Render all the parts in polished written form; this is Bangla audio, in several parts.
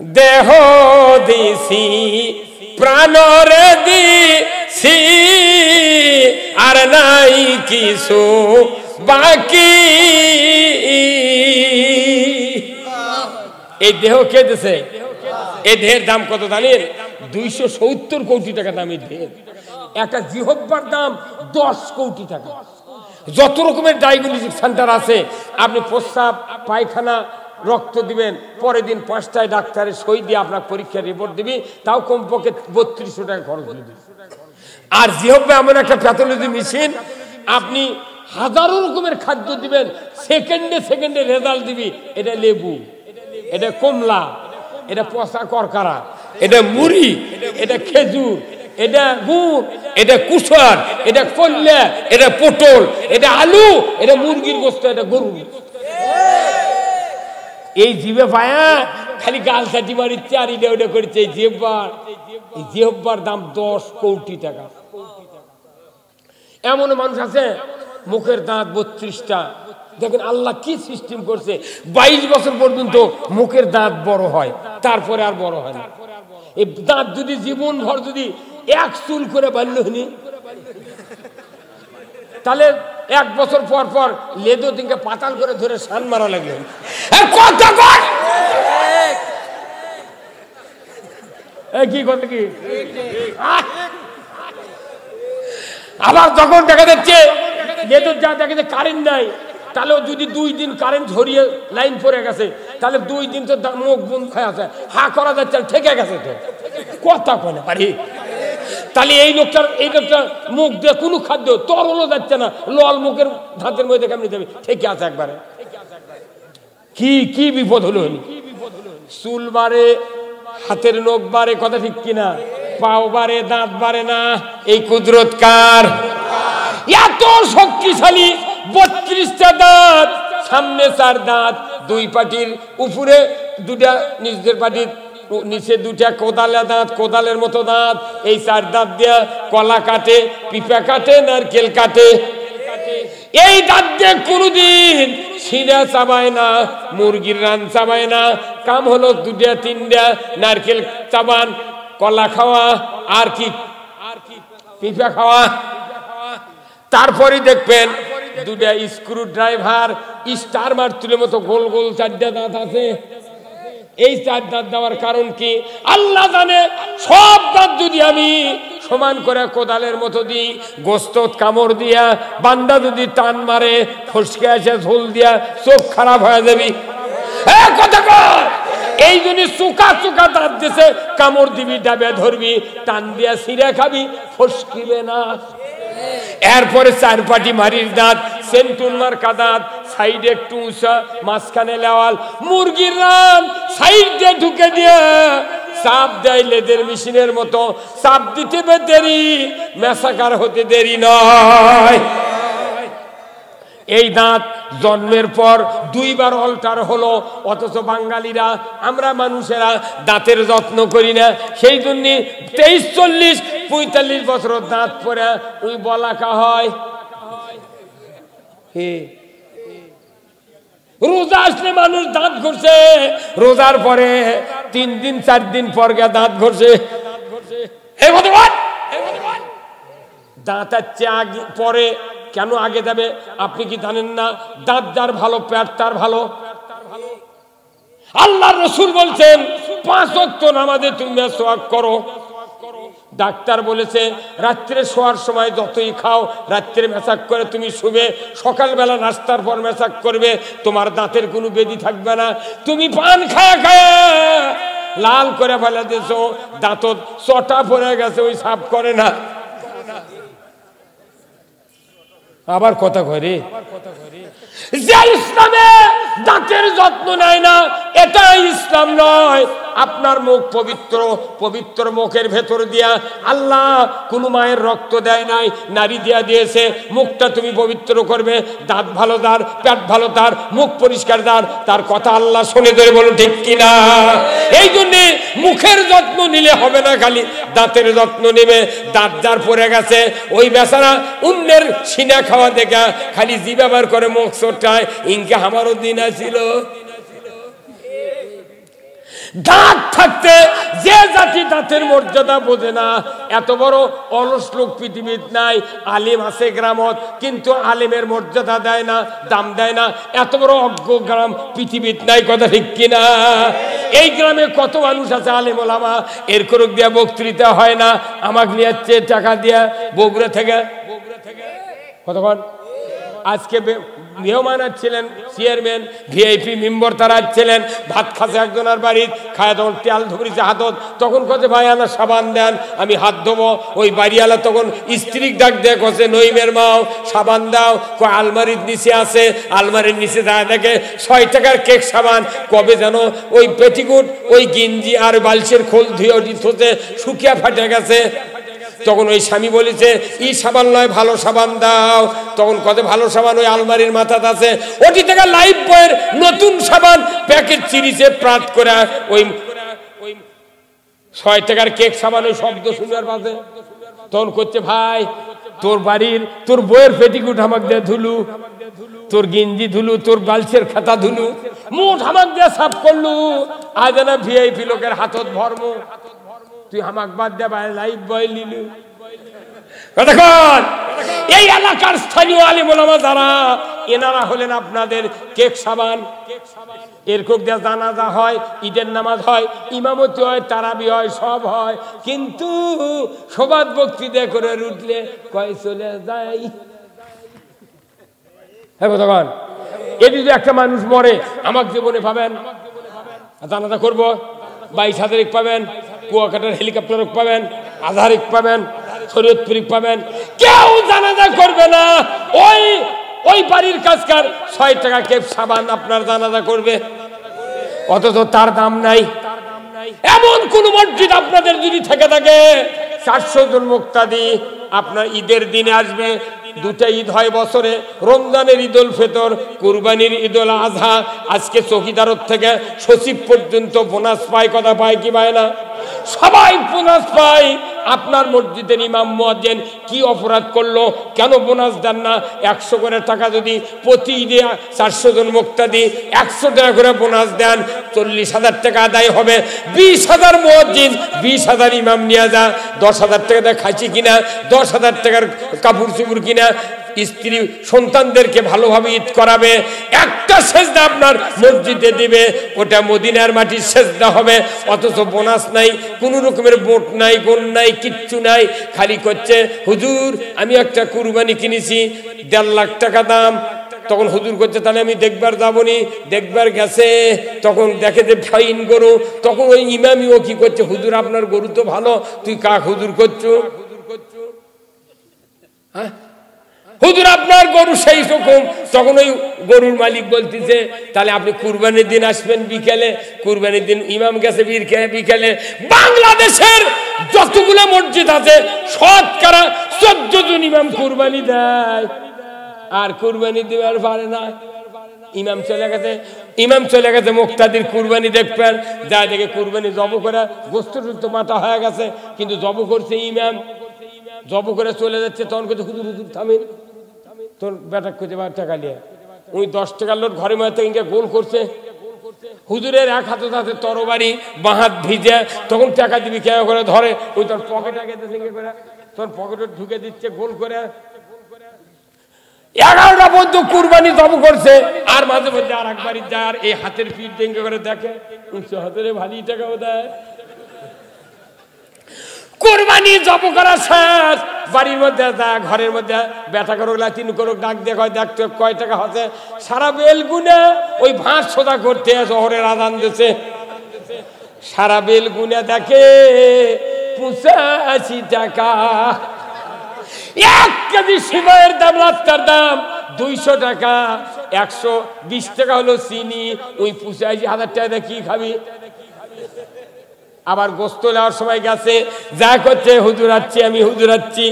দেহ দিছি প্রাণরে দিছি আর নাই কিছু বাকি। এই দেহ কে দিছে? এই দেহের দাম কত জানেন? 270 কোটি টাকা দাম এই দেহের। একটা জিহ্বার দাম 10 কোটি টাকা। যত রকমের ডায়াগনস্টিক সেন্টার আছে, আপনি প্রস্রাব পায়খানা রক্ত দিবেন, পরের দিন 5টায় ডাক্তারের সই দিয়ে আপনার পরীক্ষার রিপোর্ট দিবি, তাও কমপক্ষে 3200 টাকা খরচ দিবি। আর জিহ্বা এমন একটা প্যাথোলজি মেশিন, আপনি হাজারো রকমের খাদ্য দিবেন, সেকেন্ডে সেকেন্ডে রেজাল্ট দিবি। এটা লেবু, এটা কমলা, এটা পচা করকারা, এটা মুড়ি, এটা খেজুর, এটা গুড়, এটা কুসুর, এটা কল্যা, এটা পটল, এটা আলু, এটা মুরগির গোস্ত, এটা গরু। এই জিভে পায়া খালি গাল চাটি মারিচ্ছে আর এটা ওটা করেছে। এই জিহ্বার দাম 10 কোটি টাকা। এমন মানুষ আছে মুখের দাঁত 32টা। দেখেন আল্লাহ কি সিস্টেম করছে, 22 বছর পর্যন্ত মুখের দাঁত বড় হয়, তারপরে আর বড় হয় না। এই দাঁত যদি জীবন ভর যদি এক চুল করে বাড়ল হয়নি, তাহলে 1 বছর পর পর লেদো দিনকে পাতাল করে ধরে সান মারা লাগলো। কি কথা কি? আবার যখন দেখা যাচ্ছে লেদোর যা দেখা যাচ্ছে কারেন্ট নাই, তাহলে যদি 2 দিন কারেন্ট ঝরিয়ে লাইন পড়ে গেছে, তাহলে 2 দিন তো মুখ বন্ধ হয়ে আছে, হা করা যাচ্ছে, ঠেকে গেছে তো কথা কয় না পারি। তাহলে এই লোকটার মুখ দিয়ে কোনো খাদ্য তরলও যাচ্ছে না, লল মুখের ধাতের মধ্যে কেমনি যাবে, ঠেকে আছে একবারে। কি বিপদ হলো? চুল বাড়ে, হাতের নখ বাড়ে, কথা ঠিক কিনা? পাও বাড়ে, দাঁত বাড়ে না। এই কুদরত কার? এত শক্তিশালী 32টা দাঁত, সামনে 4 দাঁত, 2 পাটির উপরে 2টা, নিজের পাটির নিচে 2টা কোদালের দাঁত, কোদালের মতো দাঁত। এই 4 দাঁত দিয়ে কলা কাটে, পিপা কাটে, নারকেল কাটে। এই দাঁত দিয়ে কোনদিন সিনা চাবায় না, মুরগির রান চাবায় না। কাম হলো 2টা 3টা নারকেল চাবান, কলা খাওয়া, আর কি পিপা খাওয়া। তারপরে দেখবেন 2টা স্ক্রু ড্রাইভার, স্টার মারতুলের মতো গোল গোল 4টা দাঁত আছে। এই 4 দাঁত দেওয়ার কারণ কি আল্লাহ জানে। সব দাঁত যদি আমি সমান করে কোদালের মতো দিই, গোস্ত কামড় দিয়া বান্দা যদি টান মারে, ফসকে আসে ঝোল দিয়া, চোখ খারাপ হয়ে যাবি। কথা কর। এই জন্য চুকা চুকা দাঁত দিছে, কামড় দিবি, ডাবে ধরবি, টান দিয়া ছিঁড়ে খাবি, ফসকিবে না। এরপরে 4 পাটি মারির দাঁত, সেন্টুন মার্কা দাঁত, সাইডে একটু উঁচা, মাঝখানে লেওয়াল। মুরগির রান সাইডে ঢুকে দিয়ে চাপ দেয় লেদের মেশিনের মতো। চাপ দিতে দেরি, মেসাকার হতে দেরি নয়। এই দাঁত জন্মের পর 2 বার অল্টার হলো, অথচ বাঙালিরা, আমরা মানুষেরা দাঁতের যত্ন করি না। সেই জন্য 23, 40, 45 বছর দাঁত পরে ওই বলাকা হয়। রোজা আসলে মানুষ দাঁত ঘষে, রোজার পরে 3 দিন 4 দিন পর গিয়ে দাঁত ঘষে। দাঁত আগে পরে কেন আগে যাবে আপনি কি জানেন না? দাঁত যার ভালো, পেট তার ভালো। আল্লাহর রাসূল বলছেন 5 ওয়াক্ত নামাজে তুমি মেসওয়াক করো। ডাক্তার বলেছে রাত্রে শোয়ার সময় যতই খাও, রাত্রে মেসাক করে তুমি শুবে, সকালবেলা নাস্তার পর মেসাক করবে, তোমার দাঁতের কোনো বেদি থাকবে না। তুমি পান খায়া খায়া লাল করে ফেলে দিয়েছো, দাঁত চটা পড়ে গেছে, ওই সাফ করে না। আবার কথা করে যে ইসলামে দাঁতের যত্ন নেয় না, এটা ইসলাম নয়। আপনার মুখ পবিত্র, পবিত্র মুখের ভেতর দিয়া আল্লাহ কোন মায়ের রক্ত দেয় নাই, নারী দিয়া দিয়েছে। মুখটা তুমি পবিত্র করবে, দাঁত ভালো তার, পেট ভালো তার, মুখ পরিষ্কার তার কথা আল্লাহ শুনে ধরে বলো ঠিক কিনা। এই জন্যে মুখের যত্ন নিলে হবে না, খালি দাঁতের যত্ন নেবে। দাঁত যার পড়ে গেছে, ওই বেচারা অন্যের সিনা খাওয়া দেখা খালি জি ব্যবহার করে মুখ চোটায়, ইনকে আমারও দিন আসিল। দাঁত থাকতে যে জাতি দাঁতের মর্যাদা বোঝে না, এত বড় অলস লোক পৃথিবীর নাই। আলিম আছে গ্রামত, কিন্তু আলিমের মর্যাদা দেয় না, দাম দেয় না। এত বড় অজ্ঞ গ্রাম পৃথিবীর নাই, কথা ঠিক কিনা? এই গ্রামে কত মানুষ আছে আলিম ওলামা, এর করুক দিয়া বক্তৃতা হয় না, আমাকে নিয়ে যাচ্ছে টাকা দিয়া বগুড়া থেকে। কতক্ষণ আজকে মেহমান ছিলেন, চেয়ারম্যান ভিআইপি মেম্বার তারা ছিলেন, ভাত খাচ্ছে একজনের বাড়ির, খায় তখন তেল ধরেছে হাতত, তখন কছে ভাই আমার সাবান দেন, আমি হাত ধোবো। ওই বাড়িওয়ালা তখন স্ত্রীর ডাক দেয়, কছে নইমের মাও সাবান দাও, কয় আলমারির নিচে আছে, আলমারির নিচে যায় দেখে 6 টাকার কেক সাবান, কবে যেন ওই পেটিকুট ওই গিঞ্জি আর বালসের খোল ধুয়ে উঠতে শুকিয়া ফাটে গেছে। তখন ওই স্বামী বলেছে ই সাবান নয়, ভালো সাবান দাও। তখন কত ভালো সাবান ওই আলমারির মাথাতে আছে, ওটি থেকে লাইফ বয়ের নতুন সাবান প্যাকেট চিরিছে প্রাত করে ওই 6 টাকার কেক সাবান ওই শব্দ শুনবার পাশে। তখন করছে ভাই তোর বাড়ির তোর বইয়ের পেটিকুট হামাক দিয়ে ধুলু, তোর গিঞ্জি ধুলু, তোর বালসের খাতা ধুলু, মুঠ হামাক দিয়ে সাফ করলু, আজ না ভিআইপি লোকের হাতত ভরম, তুই হামাক বাদ দে ভাই লাইফ বয় লিলু। কতক্ষণ এই এলাকার স্থানীয় আলিম ওলামা যারা, এনারা হলেন আপনাদের কেক সাবান। এরকম দিয়ে জানাজা হয়, ঈদের নামাজ হয়, ইমামতি হয়, তারাবি হয়, সব হয়, কিন্তু সবাদ বক্তৃতা করে উঠলে কয় চলে যায়। হ্যাঁ কতক্ষণ এটি যদি একটা মানুষ মরে, আমার জীবনে পাবেন জানাজা করবো 22,000 পাবেন, কুয়াকাটার হেলিকপ্টার পাবেন, আধারিক পাবেন, শরীয়তপুরি পাবেন, কেউ জানাজা করবে না। ওই ওই বাড়ির কাজকার 6 টাকা কেপ সাবান আপনার জানাজা করবে, অথচ তার দাম নাই। এমন কোন মসজিদ আপনাদের যদি থেকে থাকে 400 জন মুক্তাদি আপনার ঈদের দিনে আসবে। 2টা ঈদ হয় বছরে, রমজানের ঈদুল ফিতর, কুরবানির ঈদুল আজহা। আজকে চৌকিদারত থেকে সচিব পর্যন্ত বোনাস পায়, কথা পায় কি পায় না? সবাই বোনাস পায়। আপনার মসজিদের ইমাম মুয়াজ্জিন কি অপরাধ করলো, কেন বোনাস দেন না? 100 করে টাকা যদি প্রতি ঈদে 400 জন মুক্তাদি 100 টাকা করে বোনাস দেন, 40,000 টাকা আদায় হবে। 20,000 মুয়াজ্জিন, 20,000 ইমাম নিয়ে যা, 10,000 টাকা দিয়ে খাইছি কিনা, 10,000 টাকার কাপড় চুপড় কিনা, স্ত্রী সন্তানদেরকে ভালোভাবে ঈদ করাবে। একটা সেজদা আপনার মসজিদে দিবে, ওটা মদিনার মাটির সেজদা হবে, অথচ বোনাস নাই, কোন রকমের বোট নাই, গোন নাই, কিচ্ছু নাই। খালি করছে হুজুর আমি একটা কুরবানি কিনেছি 1.5 লাখ টাকা দাম। তখন হুজুর করছে তাহলে আমি দেখবার যাবনি, দেখবার গেছে, তখন দেখে যে ফাইন গরু। তখন ওই ইমামিও কি করছে, হুজুর আপনার গরু তো ভালো, তুই কাক হুজুর করছো? হ্যাঁ হুজুর আপনার গরু সেই রকম। তখন ওই গরুর মালিক বলতেছে তাহলে আপনি কুরবানির দিন আসবেন বিকেলে। কুরবানির দিন ইমাম গেছে বিকেলে। বাংলাদেশের যতগুলো মসজিদ আছে শতকরা 14 জন ইমাম কুরবানি দেয়, আর কুরবানি দেওয়ার পারে না। ইমাম চলে গেছে মুক্তাদির কুরবানি দেখবেন, যা দেখে কুরবানি জব করে গোস্ত টুস্ত মাথা হয়ে গেছে, কিন্তু জব করছে ইমাম, জব করে চলে যাচ্ছে। তখন করছে হুজুর হুজুর থামেন, তোর বেটা খুঁজে টাকা নিয়ে। উনি 10 টাকার লোট ঘরে মাঝে ইনকে গোল করছে। হুজুরের এক হাতে হাতে তরবারি, বাঁ হাত ভিজে, তখন টাকা দিবি কে করে ধরে, ওই তোর পকেটে করে তোর পকেটে ঢুকে দিচ্ছে গোল করে। 11টা পর্যন্ত কুরবানি জব করছে, আর মাঝে মধ্যে আর একবারই যায়, আর এই হাতের পিঠ ডেঙ্গে করে দেখে, হাতের ভারী টাকাও দেয়। কুরবানি জব করা শেষ, বাড়ির মধ্যে যায়, ঘরের মধ্যে ব্যথা করুক 3 করুক ডাক দিয়ে কয় দেখতে কয় টাকা হচ্ছে। সারা বেল গুনে ওই ভাঁজ সোজা করতে শহরের আদান দিচ্ছে, সারা বেল গুনে দেখে 85 টাকা। 1 কেজি সিমাইয়ের দাম, রাস্তার দাম 200 টাকা, 120 টাকা হলো চিনি। ওই 85,000 টাকা কি খাবি? আবার গোস্ত নেওয়ার সময় গেছে, যা করছে হুজুর আচ্ছি, আমি হুজুর আচ্ছি,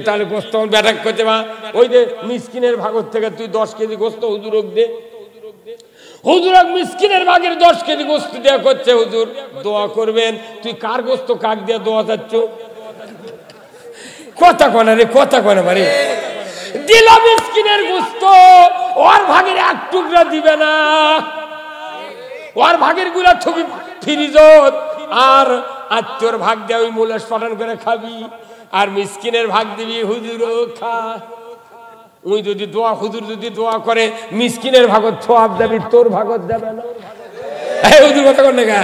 তাহলে গোস্ত ব্যাটাক করছে বা ওই যে মিসকিনের ভাগর থেকে তুই 10 কেজি গোস্ত হুজুরক দে। হুজুরক মিসকিনের ভাগের 10 কেজি গোস্ত দেওয়া করছে, হুজুর দোয়া করবেন। তুই কার গোস্ত কাক দিয়ে দোয়া চাচ্ছ? কথা কনা রে, কথা কনা বারে দিল মিসকিনের গোস্ত, ওর ভাগের 1 টুকরা দিবে না, ওর ভাগের গুলা ফিরিজত আর আত্মীয়র ভাগ দিয়ে ওই মুলাস পাঠান করে খাবি, আর মিসকিনের ভাগ দিবি হুজুরও খা। ওই যদি দোয়া, হুজুর যদি দোয়া করে মিসকিনের ভাগত ছোয়াব যাবি, তোর ভাগত যাবে না। হুজুর কথা বল না,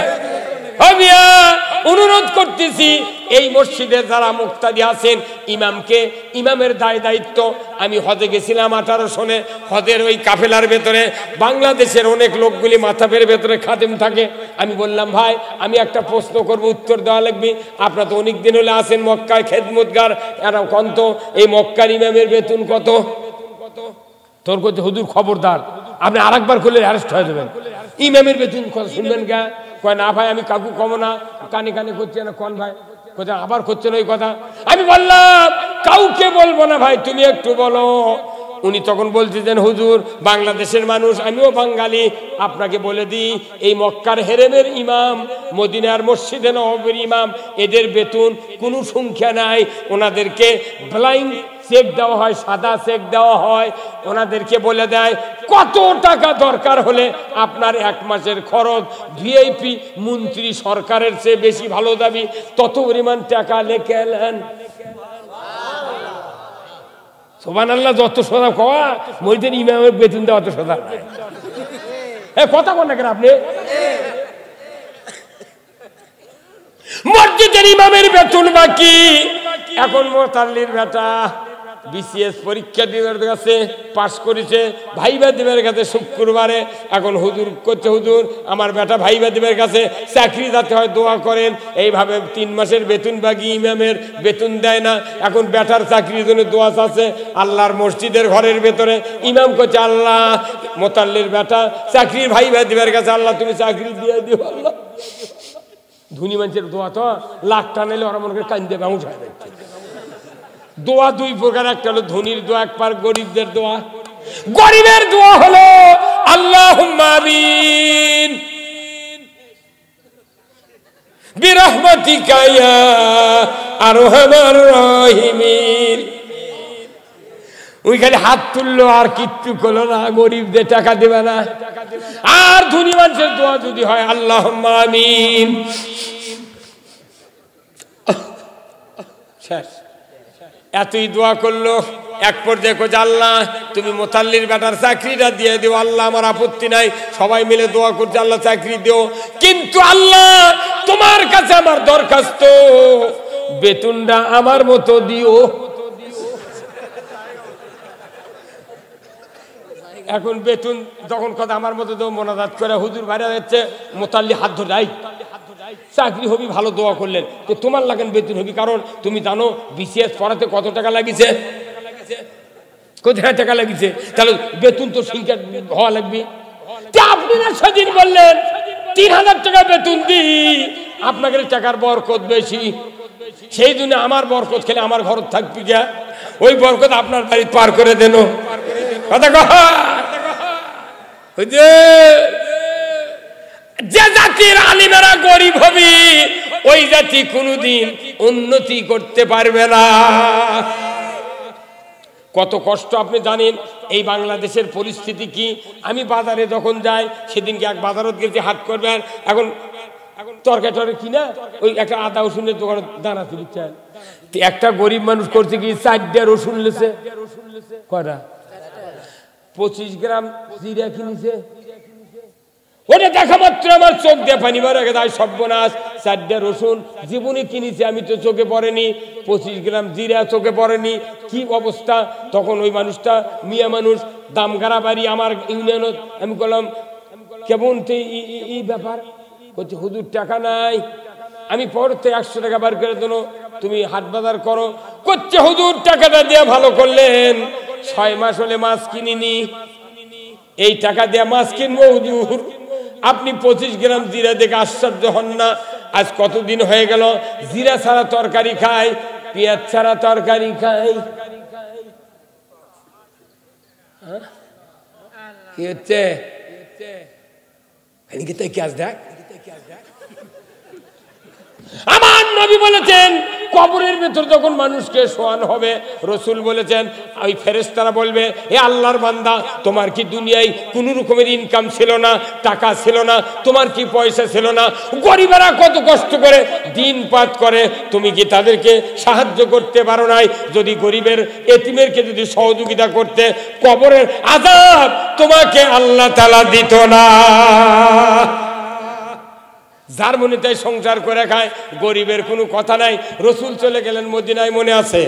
অনুরোধ করতেছি এই মসজিদে যারা মুক্তাদি আছেন, ইমামকে, ইমামের দায়িত্ব। আমি হজে গেছিলাম 18 সনে, হজের ওই কাফেলার ভেতরে বাংলাদেশের অনেক লোকগুলি মাথাফের ভেতরে খাদেম থাকে। আমি বললাম ভাই আমি একটা প্রশ্ন করব, উত্তর দেওয়া লাগবে। আপনারা তো অনেক দিন হলে আসেন মক্কায়, খেদমতগার, এরা কত এই মক্কার ইমামের বেতন কত? তোর করতে হুজুর খবরদার, আপনি আরেকবার করলে অ্যারেস্ট হয়ে যাবেন। ইমামের বেতন কত শুনবেন গা? কয় না ভাই আমি কাকু কম না, কানে কানে করছে না। কোন ভাই? কোথায় আবার করছেন ওই কথা? আমি বললাম কাউকে বলবো না ভাই, তুমি একটু বলো। উনি তখন বলতেছেন হুজুর বাংলাদেশের মানুষ, আমিও বাঙালি, আপনাকে বলে দিই এই মক্কার হেরেমের ইমাম, মদিনার মসজিদে নববীর ইমাম, এদের বেতন কোনো সংখ্যা নাই। ওনাদেরকে ব্লাইন্ড চেক দেওয়া হয়, সাদা চেক দেওয়া হয়। ওনাদেরকে বলে দেয় কত টাকা দরকার হলে আপনার 1 মাসের খরচ, ভিআইপি মন্ত্রী সরকারের চেয়ে বেশি ভালো দাবি, তত পরিমাণ টাকা লেখে নেন। সুবহানাল্লাহ। যত সোজা কওয়া মসজিদের ইমামের বেতন দেওয়া তো সোজা নয়। কথা বল না কেন আপনি? মসজিদের ইমামের বেতন বাকি। এখন মোতাল্লির বেটা বিসিএস পরীক্ষা দিবার কাছে পাস করেছে, ভাইবা দিবের কাছে শুক্রবারে। এখন হুজুর করছে হুজুর আমার বেটা ভাইবা দিবের কাছে চাকরি যাতে হয়, দোয়া করেন। এইভাবে 3 মাসের বেতন বাকি, ইমামের বেতন দেয় না। এখন বেটার চাকরির জন্য দোয়া আছে আল্লাহর মসজিদের ঘরের ভেতরে। ইমাম করছে আল্লাহ মোতাল্লির বেটা চাকরির ভাইবা দিবের কাছে, আল্লাহ তুমি চাকরি দিয়ে দিও আল্লাহ। ধনী মানুষের দোয়া তো লাখ টাকা নিলে ওরা মনে করে কান্দে বাউন্স হয়ে যাচ্ছে। দোয়া 2 প্রকার, একটা হলো ধনীর দোয়া, এক পার গরিবদের দোয়া। গরিবের দোয়া হলো আল্লাহুম্মা আমিন বিরহমাতিকা ইয়া আরহামার রাহিমিন। ওই খালি হাত তুললো আর কিচ্ছু করলো না, গরিবদের টাকা দেবে না। আর ধনী মানুষের দোয়া যদি হয় আল্লাহুম্মা আমিন, শেষ। এতই দোয়া করলো। এক পর্যায়ে কইছে আল্লাহ তুমি মোতাল্লির বেটার চাকরিটা দিয়ে দিও, আল্লাহ আমার আপত্তি নাই। সবাই মিলে দোয়া করছে আল্লাহ চাকরি দিও, কিন্তু আল্লাহ তোমার কাছে আমার দরখাস্ত বেতনটা আমার মতো দিও। এখন বেতন যখন কথা আমার মতো তো মোনাজাত করে হুজুর বাইরে যাচ্ছে, মোতাল্লি হাত ধরে যাই চাকরি হবি, ভালো দোয়া করলেন তো তোমার লাগেন বেতন হবি, কারণ তুমি জানো বিসিএস পড়াতে কত টাকা লাগিছে, কোথায় টাকা লাগিছে, তাহলে বেতন তো সংখ্যা হওয়া লাগবে। আপনি না সেদিন বললেন 3000 টাকা বেতন দিই, আপনাকে টাকার বরকত বেশি, সেই জন্য আমার বরকত খেলে আমার ঘর থাকবি গা, ওই বরকত আপনার বাড়ি পার করে দেন। কথা কহা যে জাতির আলিমেরা গরিব হবি ওই জাতি কোনোদিন উন্নতি করতে পারবে না। কত কষ্ট আপনি জানেন। এই বাংলাদেশের পরিস্থিতি কি? আমি বাজারে যখন যাই, সেদিনকে এক বাজারত গেছি হাট করবেন, এখন তরকারি টরকারি কিনা ওই একটা আদা রসুনের দোকানে দাঁড়াতে দিচ্ছেন, একটা গরিব মানুষ করছে কি 4টা রসুন লেছে, কয়টা 25 গ্রাম জিরা কিনেছে। ওটা দেখা মাত্র আমার চোখ দিয়ে পানি বার হয়ে গেছে, সর্বনাশ, 4টা রসুন জীবনে কিনেছে, আমি তো চোখে পড়েনি, 25 গ্রাম জিরা চোখে পড়েনি, কি অবস্থা। তখন ওই মানুষটা মিয়া মানুষ, দামগাড়া বাড়ি আমার ইউনিয়নত। আমি বললাম কেমন এই ব্যাপার, বলছে হুজুর টাকা নাই। আমি পড়তে 100 টাকা বার করে দেন, তুমি হাট বাজার করো। করছে হুজুর টাকাটা দিয়ে ভালো করলেন, 6 মাস হলে মাছ কিনিনি, এই টাকা দিয়ে মাছ কিনবো হুজুর। আপনি 25 গ্রাম জিরা দেখে আশ্চর্য হন না। আজ কতদিন হয়ে গেল জিরা ছাড়া তরকারি খাই, পেঁয়াজ ছাড়া তরকারি খাই। কি হচ্ছে? আমার নবী বলেছেন কবরের ভেতর যখন মানুষকে শোয়ানো হবে, রসুল বলেছেন ওই ফেরেশতারা বলবে, হে আল্লাহর বান্দা, তোমার কি দুনিয়ায় কোনো রকমের ইনকাম ছিল না, টাকা ছিল না, তোমার কি পয়সা ছিল না, গরিবেরা কত কষ্ট করে দিন পাত করে, তুমি কি তাদেরকে সাহায্য করতে পারো নাই? যদি গরিবের এতিমেরকে যদি সহযোগিতা করতে, কবরের আযাব তোমাকে আল্লাহ তাআলা দিত না। যার মনে তাই সংসার করে খায়, গরিবের কোনো কথা নাই। রসুল চলে গেলেন মদিনায়, মনে আছে?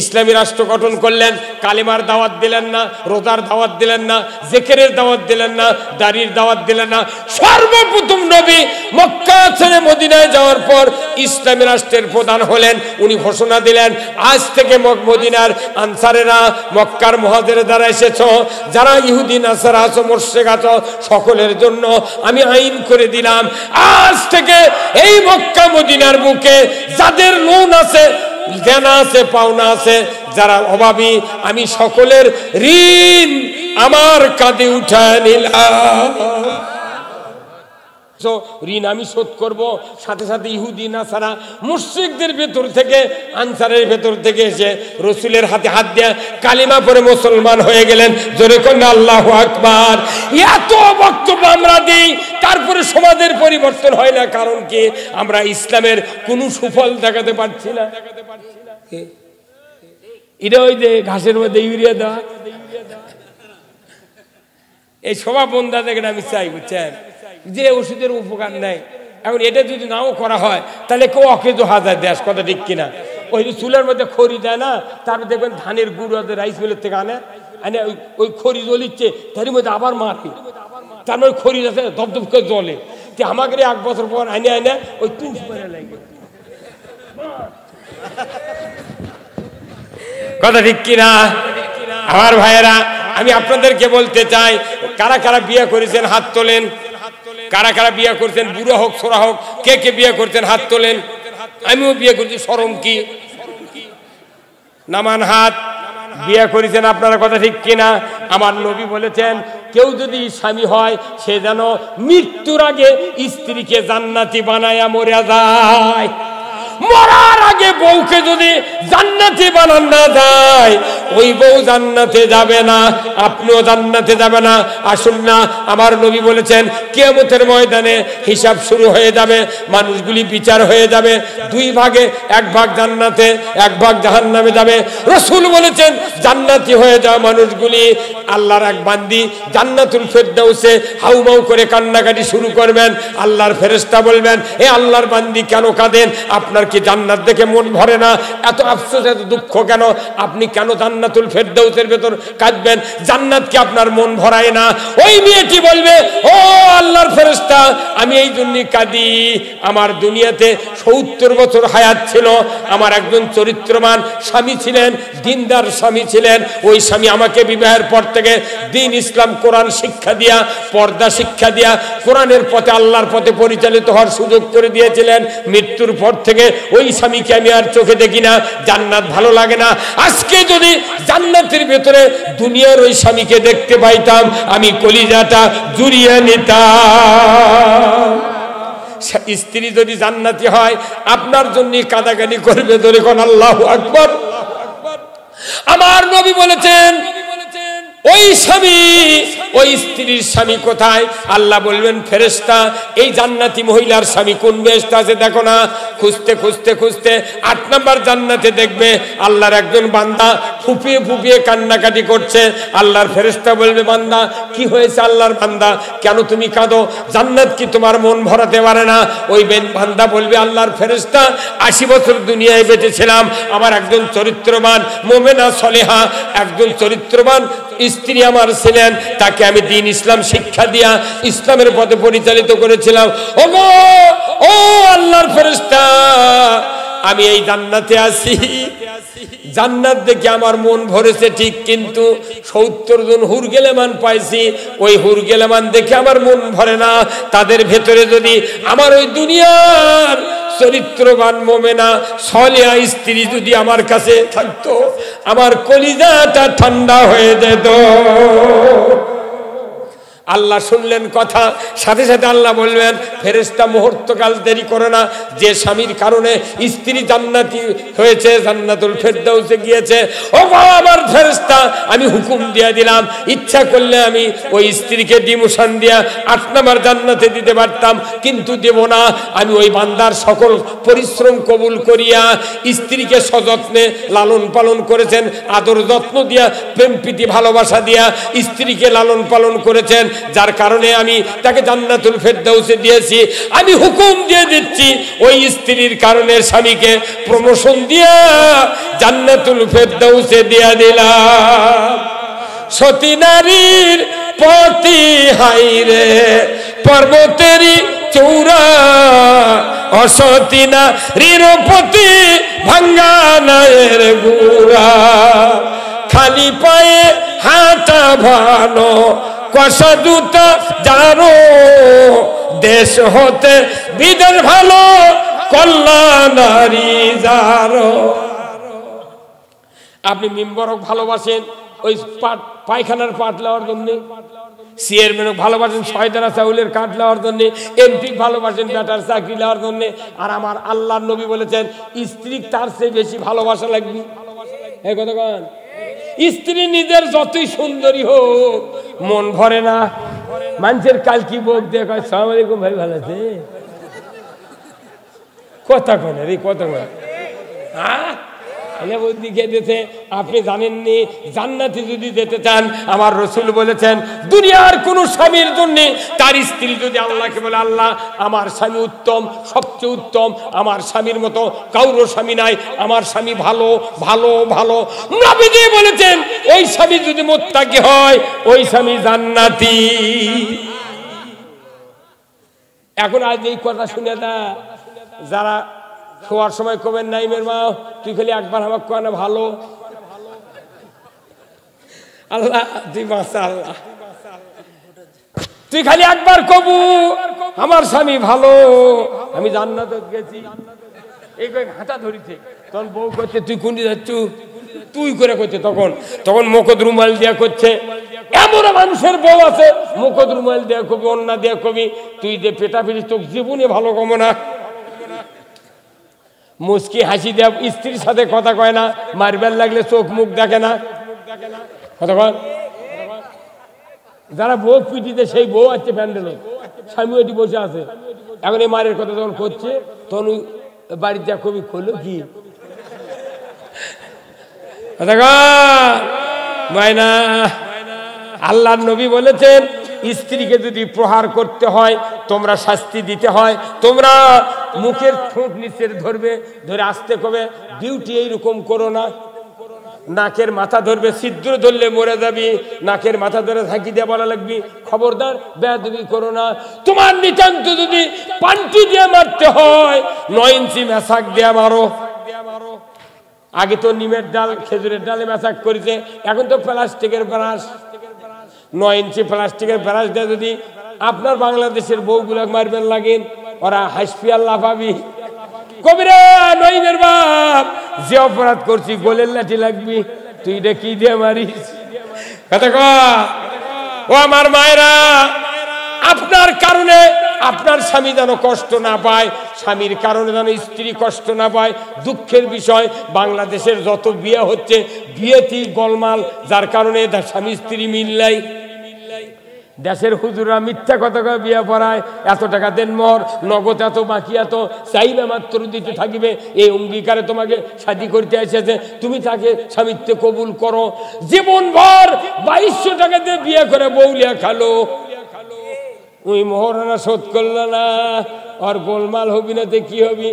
ইসলামী রাষ্ট্র গঠন করলেন, কালিমার দাওয়াত দিলেন না, রোজার দাওয়াত দিলেন না, জিকিরের দাওয়াত দিলেন না, দাড়ির দাওয়াত দিলেন না। সর্বপ্রথম নবী মক্কা ছেড়ে মদিনায় যাওয়ার পর ইসলামী রাষ্ট্রের প্রধান হলেন। উনি ঘোষণা দিলেন, আজ থেকে মদিনার আনসারেরা, মক্কার মুহাজির যারা এসেছো, যারা ইহুদি নাসারা আছো, মুশরিক আছো, সকলের জন্য আমি আইন করে দিলাম, আজ থেকে এই মক্কা মদিনার বুকে যাদের লোন আছে, দেনা আছে, পাওনা আছে, যারা অভাবী, আমি সকলের ঋণ আমার কাঁধে উঠায় নিলাম। ঋণ আমি শোধ করব। সাথে সাথে ইহুদি নাসারা মুশরিকদের ভেতর থেকে, আনসারের ভেতর থেকে এসে রসুলের হাতে হাত দিয়ে কালিমা পড়ে মুসলমান হয়ে গেলেন। জোরে কোন আল্লাহু আকবার। এত বক্তব্য আমরা দিই, তারপরে সমাজের পরিবর্তন হয় না। কারণ কি? আমরা ইসলামের কোনো সুফল দেখাতে পারছি না। এটা ওই যে ঘাসের মধ্যে ইউরিয়া দেওয়া, এই সভা বন্ধা দেখেন আমি চাই, বুঝছেন, যে ওষুধের উপকার নেই। এখন এটা যদি নাও করা হয়, তাহলে কেউ অকেজো হাজার দেশ, কথা ঠিক কিনা? ওই যে চুলের মধ্যে খড়ি দেয় না, তারপর দেখবেন ধানের গুঁড়ো রাইস মিলের থেকে আনে, ওই খড়ি জ্বলিচ্ছে, তার মধ্যে আবার মারে, তার মধ্যে খড়ি আছে ধপধপ করে জ্বলে। আমাকে 1 বছর পর আইনে ওই তুষ মেরে লাগে, কথা ঠিক কিনা? আমার ভাইয়েরা, আমি আপনাদেরকে বলতে চাই, কারা কারা বিয়ে করেছেন হাত তোলেন। কারা কারা বিয়ে করছেন, বুড়ো হোক ছোড়া হোক, কে কে বিয়ে করছেন হাত তোলেন। আমিও বিয়ে করছি, শরম কি? নামান হাত। বিয়ে করেছেন আপনারা, কথা ঠিক কিনা? আমার নবী বলেছেন, কেউ যদি স্বামী হয়, সে যেন মৃত্যুর আগে স্ত্রীকে জান্নাতি বানায়া মরে যায়। মরার আগে বউকে যদি জান্নাতি বানান না যায়, ওই বউ জান্নাতে যাবে না, আপনিও জান্নাতে যাবে না। আসুন না, আমার নবী বলেছেন, কিয়ামতের ময়দানে হিসাব শুরু হয়ে যাবে, মানুষগুলি বিচার হয়ে যাবে, 2 ভাগে, 1 ভাগ জান্নাতে, 1 ভাগ জাহান্নামে যাবে। রাসূল বলেছেন, জান্নাতি হয়ে যাওয়া মানুষগুলি আল্লাহর এক বান্দি জান্নাতুল ফেরদাউসে হাউমাউ করে কান্নাকাটি শুরু করবেন। আল্লাহর ফেরেশতা বলবেন, হে আল্লাহর বান্দি, কেন কাঁদেন? আপনার কি জান্নাত দেখে মন ভরে না? এত আফসোস, এত দুঃখ কেন? আপনি কেন জান্নাতুল ফেরদাউসের ভেতর কাঁদবেন? জান্নাত কি আপনার মন ভরায় না? ওই মেয়েটি বলবে, ও আল্লাহর ফেরেশতা, আমি এই জন্যই কাঁদি, আমার দুনিয়াতে 70 বছর হায়াত ছিল, আমার একজন চরিত্রবান স্বামী ছিলেন, দিনদার স্বামী ছিলেন। ওই স্বামী আমাকে বিবাহের পর থেকে দ্বীন ইসলাম কোরআন শিক্ষা দিয়া, পর্দা শিক্ষা দিয়া, কোরআনের পথে, আল্লাহর পথে পরিচালিত হওয়ার সুযোগ করে দিয়েছিলেন। মৃত্যুর পর থেকে ওই স্বামীকে আমি আর চোখে দেখি না, জান্নাত ভালো লাগে না। আজকে যদি জান্নাতের ভেতরে দুনিয়ার ওই স্বামীকে দেখতে পাইতাম, আমি কলিজাটা জুড়িয়ে নিতাম। স্ত্রী যদি জান্নাতি হয়, আপনার জন্য কাঁদাকানি করবে, ধরে কোন আল্লাহু আকবার। আমার নবী বলেছেন, ওই স্বামী, ওই স্ত্রীর স্বামী কোথায়? আল্লাহ বলবেন, ফেরেশতা, এই জান্নাতি মহিলার স্বামী কোন বেহেশতে আছে দেখো না। খুঁজতে খুঁজতে খুঁজতে 8 নম্বর জান্নাতে দেখবে আল্লাহর একজন বান্দা ফুপিয়ে ফুপিয়ে কান্নাকাটি করছে। আল্লাহর ফেরেশতা বলবে, বান্দা কি হয়েছে? আল্লাহর বান্দা, কেন তুমি কাঁদো? জান্নাত কি তোমার মন ভরাতে পারে না? ওই বান্দা বলবে, আল্লাহর ফেরেশতা, 80 বছর দুনিয়ায় বেঁচেছিলাম, আমার একজন চরিত্রবান মুমিনা সলেহা, একজন চরিত্রবান স্ত্রী আমার ছিলেন, তাকে আমি দ্বীন ইসলাম শিক্ষা দিয়া ইসলামের পথে পরিচালিত করেছিলাম। ওগো, ও আল্লাহর ফেরেশতা, আমি এই জান্নাতে আছি, জান্নাত দেখে আমার মন ভরেছে ঠিক, কিন্তু 70 জন হুরগেলেমান পাইছি, ওই হুরগেলেমান দেখে আমার মন ভরে না। তাদের ভেতরে যদি আমার ওই দুনিয়ার চরিত্রবান মোমেনা সলিহা স্ত্রী যদি আমার কাছে থাকতো, আমার কলিজাটা ঠান্ডা হয়ে যেত। আল্লাহ শুনলেন কথা, সাথে সাথে আল্লাহ বলবেন ফেরেশতা মুহূর্তকাল দেরি করে না, যে স্বামীর কারণে স্ত্রী জান্নাতি হয়েছে, জান্নাতুল ফেরদাউসে গিয়েছে, ও আমার ফেরেশতা আমি হুকুম দিয়ে দিলাম, ইচ্ছা করলে আমি ওই স্ত্রীকে ডিমোশন দিয়া 8 নম্বর জান্নাতে দিতে পারতাম, কিন্তু দেব না। আমি ওই বান্দার সকল পরিশ্রম কবুল করিয়া স্ত্রীকে সযত্নে লালন পালন করেছেন, আদর যত্ন দিয়া প্রেম প্রীতি ভালোবাসা দিয়া স্ত্রীকে লালন পালন করেছেন, যার কারণে আমি তাকে জান্নাতুল ফেরদাউসে দিয়েছি। আমি হুকুম দিয়ে দিচ্ছি ওই স্ত্রীর কারণে স্বামীকে প্রমোশন দিয়া জান্নাতুল ফেরদাউসে দিয়া দিলাম। সতী নারীর পতি হাইরে পর্বতেরই চূড়া, অসতী নারীর পতি ভাঙ্গা নায়ের গুড়া, খালি পায়ে হাঁটা ভালো কষা জুতা জানো, দেশ হতে বিদেশ ভালো কল্যাণ নারী জানো। আপনি মেম্বারক ভালোবাসেন ওই পায়খানার পাট নেওয়ার জন্য, চেয়ারম্যানক ভালোবাসেন শয়তানা চাউলের কাঠ নেওয়ার জন্য, এমপি ভালোবাসেন বেটার চাকরি নেওয়ার জন্য, আর আমার আল্লাহর নবী বলেছেন স্ত্রী তার চেয়ে বেশি ভালোবাসা লাগবে। এই কথা কন, স্ত্রী নিজের যতই সুন্দরী হোক মন ভরে না। মানুষের কাল কি বোক দিয়ে কয় সালাম আলাইকুম ভাই ভালো আছে, কথা কন রে, কথা কন। আপনি জানেননি জান্নাতে যদি যেতে চান, আমার রাসূল বলেছেন দুনিয়ার কোন স্বামীর জন্য তার স্ত্রী যদি আল্লাহকে বলে আল্লাহ আমার স্বামী উত্তম, সবচেয়ে উত্তম, আমার স্বামীর মতো কারো স্বামী নাই, আমার স্বামী ভালো ভালো ভালো, নবীজি বলেছেন ওই স্বামী যদি মুত্তাকি হয় ওই স্বামী জান্নাতি। এখন আজ এই কথা শুনে না যারা শোয়ার সময় কবেন নাইমের মা তুই খালি একবার আমার কয় ভালো, আল্লাহ তুই বাঁচা, আল্লাহ তুই খালি একবার কবু আমার স্বামী ভালো, আমি জান্নাতে গেছি। এই কয়েক হাঁটা ধরিছে, তখন বউ করছে তুই কুন্ডি যাচ্ছু, তুই করে করছে, তখন তখন মুখদ রুমাল দিয়া করছে। এমন মানুষের বউ আছে মুখদ রুমাল দিয়া কবি, অন্যা দিয়া কবি, তুই যে পেটা পেটিস তোকে জীবনে ভালো কম না, মুস্কি হাসি দেব, স্ত্রীর সাথে কথা কয় না, মারবেল লাগলে চোখ মুখ দেখে না, কথা কয়। যারা বউ পিটিতে সেই বউ আছে প্যান্ডেল, স্বামী ওইটি বসে আছে, এখন এই মারের কথা যখন করছে তখন ওই বাড়িতে কবি খোলো কি না। আল্লাহর নবী বলেছেন স্ত্রীকে যদি প্রহার করতে হয়, তোমরা শাস্তি দিতে হয়, তোমরা মুখের ঠোঁট নিচের ধরবে, ধরে আসতে কবে ডিউটি এইরকম করো না, নাকের মাথা ধরবে, ছিদ্র ধরলে মরে যাবি, নাকের মাথা ধরে থাকি দিয়ে বলা লাগবি খবরদার বেয়াদবি করো না। তোমার নিতান্ত যদি পান্টি দিয়ে মারতে হয় 9 ইঞ্চি মেশাক দিয়ে মারো। আগে তো নিমের ডাল খেজুরের ডালে মেশাক করেছে, এখন তো প্লাস্টিকের ব্রাশ, 9 ইঞ্চি প্লাস্টিকের ব্রাশ দিয়ে যদি আপনার বাংলাদেশের বউগুলো মারবেন লাগেন, ওরা হাসপি আল্লাহ পাবি কবিরা নইমের বাপ, যে অপরাধ করছি গোলের লাঠি লাগবি, তুই এটা কি দিয়ে মারিস, কথা কয়। ও আমার মায়েরা, আপনার কারণে আপনার স্বামী যেন কষ্ট না পায়, স্বামীর কারণে যেন স্ত্রী কষ্ট না পায়। দুঃখের বিষয় বাংলাদেশের যত বিয়ে হচ্ছে বিয়েতেই গোলমাল, যার কারণে স্বামী স্ত্রী মিল নাই। দেশের হুজুরা মিথ্যা কথা কয়ে বিয়ে পড়ায়, এত টাকা দেন মোহর, নগদ এত বাকি এত চাইবে মাত্র দিতে থাকিবে, এই অঙ্গীকারে তোমাকে শাদী করতে এসেছে, তুমি তাকে স্বামীত্বে কবুল করো। জীবনভর 2200 টাকা দিয়ে বিয়ে করে বউলিয়া খালো, ওই মোহরানা শোধ করলো না, আর গোলমাল হবি না তে কি হবি।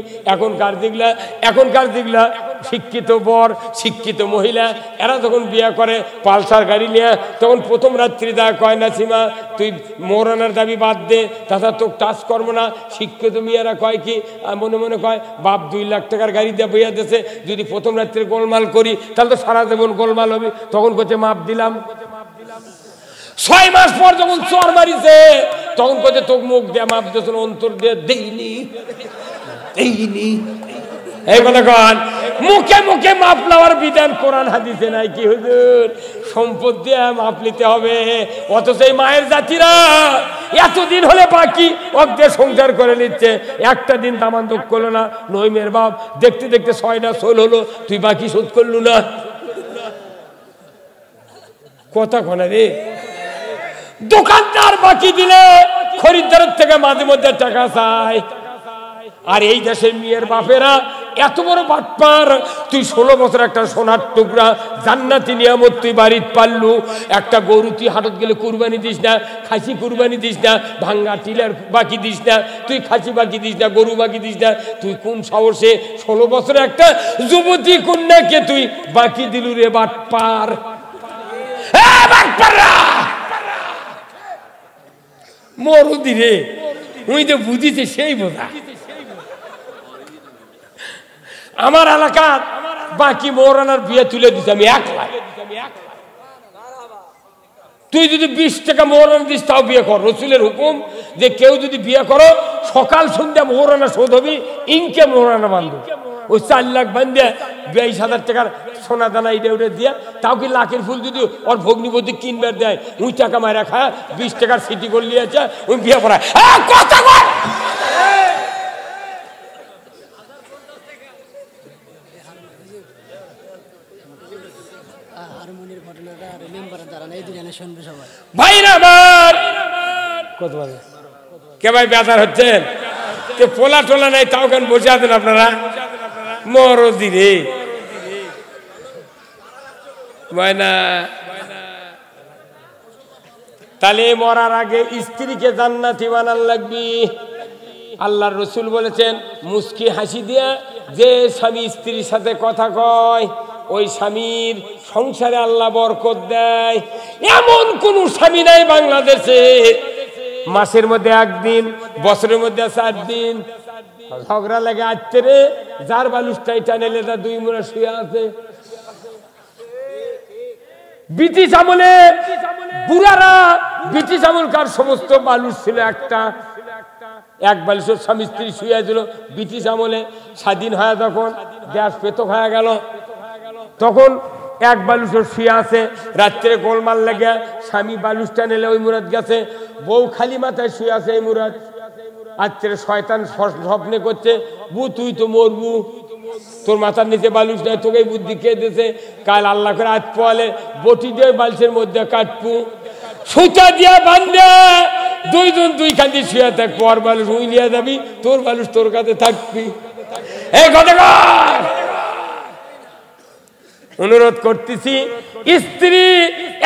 এখনকার দিকলা শিক্ষিত বর শিক্ষিত মহিলা, এরা যখন বিয়ে করে পালসার গাড়ি নিয়ে, তখন প্রথম রাত্রি দা কয় না সীমা তুই মোহরানার দাবি বাদ দে, তাছাড়া তোকে টাচ করবো না। শিক্ষিত মেয়েরা কয় কি মনে মনে কয় বাপ 2 লাখ টাকার গাড়ি দিয়ে বইয়া দিয়েছে, যদি প্রথম রাত্রে গোলমাল করি তাহলে তো সারা জীবন গোলমাল হবে, তখন করছে মাপ দিলাম। 6 মাস পর যখন চর মারিছে তখন কোথায় তোকে মুখ দেয়া মাপ দিয়েছ, অন্তর দিয়ে দেইনি। এই কথা কন, মুখে মুখে মাপ নেওয়ার বিধান কোরআন হাদিসে নাই কি হুজুর? সম্পদ দিয়ে মাপ নিতে হবে। অথচ এই মায়ের জাতিরা এতদিন হলে বাকি অর্ধে সংসার করে নিচ্ছে, একটা দিন দামান্তক করলো না। নইমের বাপ দেখতে দেখতে 6টা সোল হলো, তুই বাকি শোধ করলু না। কথা কনা রে। দোকানদার বাকি দিলে খরিদ্দারের থেকে মাঝে মধ্যে টাকা চায়। আর এই দেশের মেয়ের বাপেরা এত বড় বাটপার, তুই 16 বছর একটা সোনার টুকরা জান্নাতি নিয়ামত তুই বাড়িতে পারলু, একটা গরু তুই হাটত গেলে কুরবানি দিস না, খাসি কুরবানি দিস না, ভাঙ্গা টিলার বাকি দিস না, তুই খাসি বাকি দিস না, গরু বাকি দিস না। তুই কোন সাহসে 16 বছরে একটা যুবতী কন্যাকে তুই বাকি দিলু রে বাটপার? মরুদি রে, উনি যে বুঝিছে সেই বোঝা। আমার এলাকার বাকি মৌরানার বিয়ে তুলে দিতে আমি 1 লাখ। তুই যদি 20 টাকা মৌরানা দিস তাও বিয়ে কর। রসুলের হুকুম যে কেউ যদি বিয়ে করো সকাল সন্ধ্যা মৌরানা শোধ হবি, ইনকে মৌরানা বান্ধব। ওই 4 লাখ বান্ধে 22,000 টাকার সোনা দানা ইডে উঠে দিয়া, তাও কি লাখের ফুল যদি ওর ভগ্নিপতি কিনবার দেয়, ওই টাকা মায়েরা খায় 20 টাকার সিটি গোল্ড নিয়েছে, ওই বিয়ে করায়। কথা বল। ভাইরা আমার কত বলে কে ভাই বেজার হচ্ছেন? পোলা টোলা নাই তাও কেন বসে আছেন আপনারা? মরদি রে না। তাহলে মরার আগে স্ত্রীকে জান্নাতি বানান লাগবি। আল্লাহর রসুল বলেছেন, মুস্কি হাসি দিয়া যে স্বামী স্ত্রীর সাথে কথা কয় ওই স্বামীর সংসারে আল্লাহ বরকত দেয়। এমন কোন স্বামী নাই বাংলাদেশে মাসের মধ্যে 1 দিন, বছরের মধ্যে 4 দিন ঝগড়া লাগে আসছে রে, যার বালুসটাই টানেলে তা 2 মুড়া শুয়ে আছে। ব্রিটিশ আমলে বুড়ারা, ব্রিটিশ আমলকার সমস্ত বালুস ছিল একটা, 1 বালুসের স্বামী স্ত্রী শুয়ে ছিল। ব্রিটিশ আমলে স্বাধীন হয় যখন দেশ পেতক হয়ে গেল, তখন 1 বালুসের শুয়ে আছে। রাত্রে গোলমাল লেগে স্বামী বালুসটা নিলে ওই মুরাদ গেছে, বউ খালি মাথায় শুয়ে আছে এই মুরাদ। রাত্রে শয়তান স্বপ্নে করছে, বু তুই তো মরবু, তোর মাথার নিচে বালুস নাই, তোকে বুদ্ধি কে দিয়েছে? কাল আল্লাহ করে আজ পোয়ালে বটি দিয়ে বালসের মধ্যে কাটবু, সুতা দিয়া বান্ধে 2 জন 2 খান্তি শুয়ে থাক, পর বালুস উই নিয়ে যাবি, তোর বালুস তোর কাছে থাকবি। এই কথা অনুরোধ করতেছি, স্ত্রী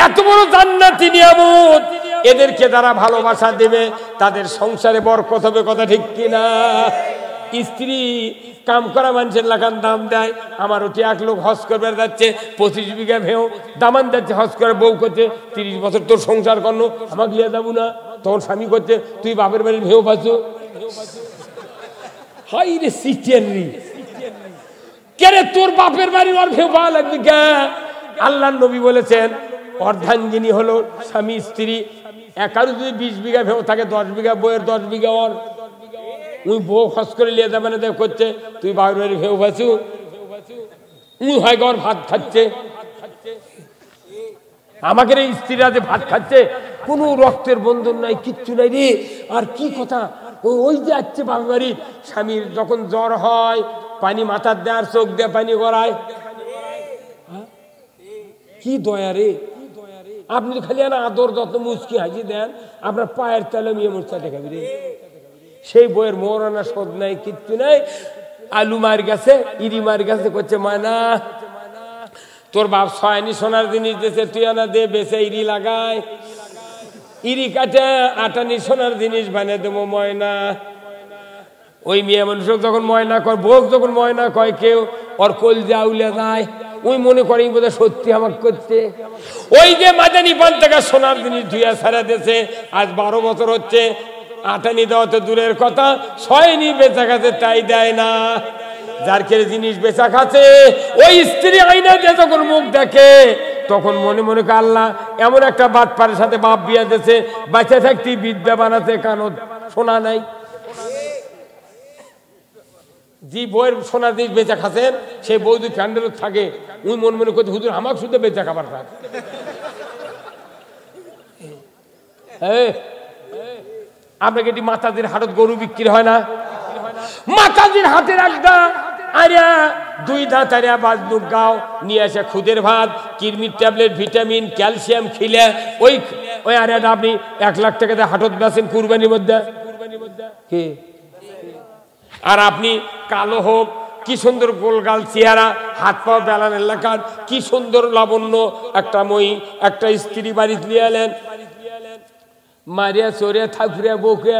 এত বড় জান্নাতি নিয়ামত, এদেরকে যারা ভালোবাসা দেবে তাদের সংসারে বরকত হবে। কথা ঠিক কিনা? স্ত্রী কাম করা মানুষের লাগান দাম দেয়। আমার ওটি 1 লোক হজ করবে যাচ্ছে, 25 বিঘা ভেও দামান যাচ্ছে হজ করে, বউ করছে 30 বছর তোর সংসার করলো, আমাকে লিয়ে যাবো না। তখন স্বামী করছে, তুই বাপের বাড়ির ভেও পাচ্ছ। হাই রে সিটিয়ারি, কেরে তোর বাপের বাড়ি ওর ভেউ পাওয়া লাগবে কে? আল্লাহর নবী বলেছেন, অর্ধাঙ্গিনী হলো স্বামী স্ত্রী। একারও যদি 20 বিঘা ভেউ থাকে, 10 বিঘা বইয়ের, 10 বিঘা ওর। উই বউ খস করে লিয়ে যাবে না, দেখ করছে তুই বাপের বাড়ি ভেউ পাচ্ছু, উই হয় ঘর ভাত খাচ্ছে। আমাকে এই স্ত্রীরা যে ভাত খাচ্ছে, কোনো রক্তের বন্ধন নাই, কিচ্ছু নাই রে। আর কি কথা, ওই যে আসছে বাপের বাড়ির স্বামীর যখন জ্বর হয়, পানি মাথার দেয় আর চোখ দিয়ে পানি গড়ায়। কি দয়া রে! আপনি তো খালি আদর যত মুচকি হাসি দেন, আপনার পায়ের তেলে মেয়ে মুচা দেখাবি রে। সেই বইয়ের মৌরানা শোধ নাই, কিচ্ছু নাই। আলু মার গেছে, ইরি মার গেছে, করছে মানা তোর বাপ 6 আনি সোনার জিনিস দিয়েছে, তুই আনা দে বেছে ইরি লাগায়, ইরি কাটে 8 আনি সোনার জিনিস বানিয়ে দেবো ময়না। ওই মেয়ে মানুষ যখন ময়না কয়, বউ যখন ময়না কয় কেউ, ওর কলজা উলে যায়, ওই মনে করে বোধহয় সত্যি আমাকে করতে। ওই যে মাদানি 5 টাকা সোনার জিনিস ধুয়া ছাড়া দিয়েছে, আজ 12 বছর হচ্ছে। 8 আনি দেওয়া তো দূরের কথা, 6 আনি বেচা খাচ্ছে তাই দেয় না। যার কে জিনিস বেচা খাচ্ছে, ওই স্ত্রী আইনা দিয়ে যখন মুখ দেখে, তখন মনে মনে করে আল্লাহ এমন একটা বাটপারের সাথে বাপ বিয়া দিয়েছে, বাচ্চা থাকতে বিদ্যা বানাতে কানো শোনা নাই। যে বইয়ের সোনার জিনিস বেচা খাচ্ছেন, সেই বউ যদি প্যান্ডেল থাকে, উনি মনে মনে করতে হুজুর আমাকে শুধু বেচা খাবার থাকে। আপনাকে এটি মাতাজির হাটত গরু বিক্রি হয় না? মাতাজির হাটের একটা আরে দুই দাঁত আরে বাজনুক গাও নিয়ে আসে খুদের ভাত, কিডনির ট্যাবলেট, ভিটামিন, ক্যালসিয়াম খিলে ওই ওই আরে আপনি 1 লাখ টাকাতে হাটত বেচেন কুরবানির মধ্যে কি? আর আপনি কালো হোক, কি সুন্দর গোলগাল চেহারা, হাত পা বেলান এলাকার, কি সুন্দর লাবণ্য একটা মই একটা স্ত্রী বাড়িতে নিয়ে এলেন, মারিয়া চড়িয়া থাকুরিয়া বউকে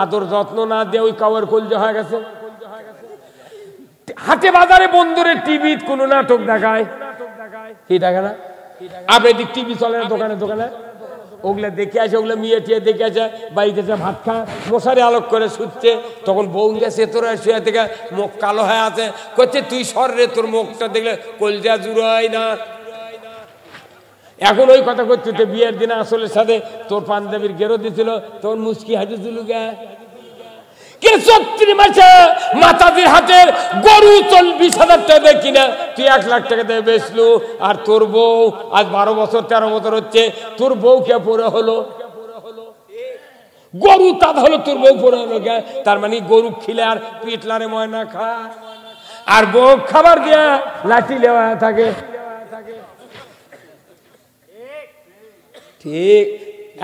আদর যত্ন না দিয়ে ওই কাওয়ার কলজা হয়ে গেছে। হাটে বাজারে বন্ধুরে টিভি কোনো নাটক দেখায়, কি দেখে না? আপনার দিক টিভি চলে না দোকানে দোকানে, ওগুলো দেখে আসে, ওগুলো মেয়ে টিয়ে দেখে আসে, বাড়িতে ভাত খা, মশারি আলোক করে শুচ্ছে, তখন বউ গেছে তোরা শুয়ে থেকে মুখ কালো হয়ে আছে, করছে তুই সর রে, তোর মুখটা দেখলে কলজা জুড়াই না। এখন ওই কথা করছে, বিয়ের দিনে আসলের সাথে তোর পাঞ্জাবির গেরো দিছিল, তোর মুচকি হাঁটু দিল গে। 34 মাসে মাতাজির হাটের গরু 40,000 টাকা দেয় কিনা, তুই 1 লাখ টাকা দিয়ে বেচলু। আর তোর বউ আজ 12 বছর 13 বছর হচ্ছে, তোর বউ কে পরে হলো? গরু তাদ হলো, তোর বউ পরে হলো গে। তার মানে গরু খিলে আর পিটলারে ময়না খা, আর বউ খাবার দিয়া লাঠি লেওয়া থাকে। ঠিক